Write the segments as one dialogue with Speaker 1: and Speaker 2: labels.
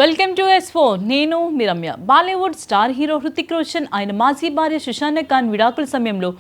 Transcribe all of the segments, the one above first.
Speaker 1: Welcome to S4 నేను మీ Ramya. Bollywood star hero Hrithik Roshan ఆయన మాజీ భార్య సుశాంత్ ఖాన్ విడాకుల సమయంలో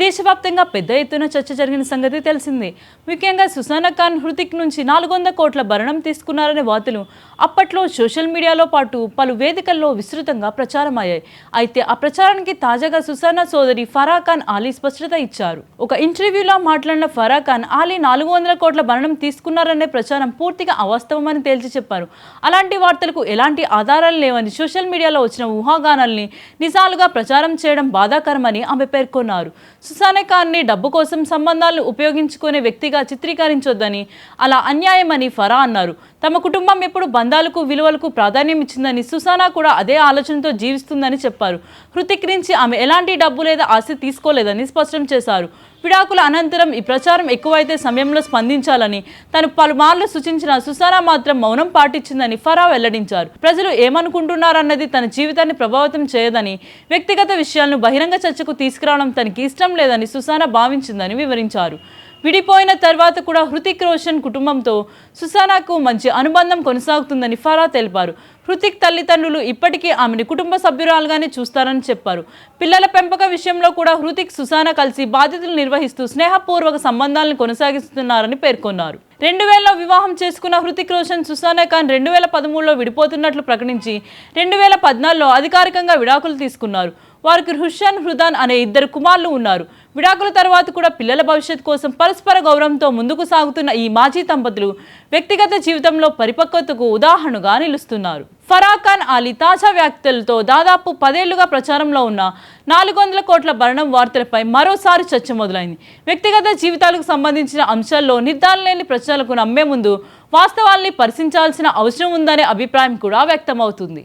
Speaker 1: దేశవ్యాప్తంగా పెద్ద ఎత్తున చర్చ జరిగిన సంగతి తెలిసిందే. ముఖ్యంగా సుశాంత్ ఖాన్ హృతిక్ నుంచి 400 కోట్ల భరణం తీసుకున్నారనే వార్తలు అప్పట్లో సోషల్ మీడియాలో పాటు పలు వేదికల్లో విస్తృతంగా ప్రచారమయ్యాయి. అయితే ఆ ప్రచారానికి తాజాగా సుశాంత్ సోదరి ఫరా ఖాన్ ఆలీ స్పష్టత ఇచ్చారు. ఒక ఇంటర్వ్యూలో మాట్లాడిన ఫరా ఖాన్ ఆలీ 400 కోట్ల భరణం తీసుకున్నారనే ప్రచారం పూర్తిగా అవాస్తవమని తేల్చి చెప్పారు. అలాంటి వార్తలకు ఎలాంటి ఆధారాలు లేవని, సోషల్ మీడియాలో వచ్చిన ఊహాగానాల్ని నిజాలుగా ప్రచారం చేయడం బాధాకరమని ఆమె పేర్కొన్నారు. సుశాంత్ ఖాన్ని డబ్బు కోసం సంబంధాలను ఉపయోగించుకునే వ్యక్తిగా చిత్రీకరించొద్దని, అలా అన్యాయమని ఫరా అన్నారు. తమ కుటుంబం ఎప్పుడు బంధాలకు విలువలకు ప్రాధాన్యం ఇచ్చిందని, సుశాంత్ కూడా అదే ఆలోచనతో జీవిస్తుందని చెప్పారు. హృతిక్ నుంచి ఆమె ఎలాంటి డబ్బు లేదా ఆస్తి తీసుకోలేదని స్పష్టం చేశారు. విడాకుల అనంతరం ఈ ప్రచారం ఎక్కువైతే సమయంలో స్పందించాలని తను పలుమార్లు సూచించిన సుశాంత్ మాత్రం మౌనం పాటించిందని ఫరా వెల్లడించారు. ప్రజలు ఏమనుకుంటున్నారన్నది తన జీవితాన్ని ప్రభావితం చేయదని, వ్యక్తిగత విషయాలను బహిరంగ చర్చకు తీసుకురావడం తనకి ఇష్టం లేదని సుశాంత్ భావించిందని వివరించారు. విడిపోయిన తర్వాత కూడా హృతిక్ రోషన్ కుటుంబంతో సుశాంత్కు మంచి అనుబంధం కొనసాగుతుందని ఫరా తెలిపారు. హృతిక్ తల్లిదండ్రులు ఇప్పటికీ ఆమెను కుటుంబ సభ్యురాలుగానే చూస్తారని చెప్పారు. పిల్లల పెంపక విషయంలో కూడా హృతిక్ సుశాంత్ కలిసి బాధ్యతలు నిర్వహిస్తూ స్నేహపూర్వక సంబంధాలను కొనసాగిస్తున్నారని పేర్కొన్నారు. 2000లో వివాహం చేసుకున్న హృతిక్ రోషన్ సుశాంత్ ఖాన్ 2013లో విడిపోతున్నట్లు ప్రకటించి 2014లో అధికారికంగా విడాకులు తీసుకున్నారు. వారికి హుషన్, హృదాన్ అనే 2 కుమారులు ఉన్నారు. విడాకుల తర్వాత కూడా పిల్లల భవిష్యత్ కోసం పరస్పర గౌరవంతో ముందుకు సాగుతున్న ఈ మాజీ దంపతులు వ్యక్తిగత జీవితంలో పరిపక్వతకు ఉదాహరణగా నిలుస్తున్నారు. ఫరా ఖాన్ ఆలీ తాజా వ్యాఖ్యలతో దాదాపు 10 ఏళ్లుగా ప్రచారంలో ఉన్న 400 కోట్ల భరణం వార్తలపై మరోసారి చర్చ మొదలైంది. వ్యక్తిగత జీవితాలకు సంబంధించిన అంశాల్లో నిర్ధారణ లేని ప్రచారాలకు నమ్మే ముందు వాస్తవాల్ని పరిశీలించాల్సిన అవసరం ఉందనే అభిప్రాయం కూడా వ్యక్తమవుతుంది.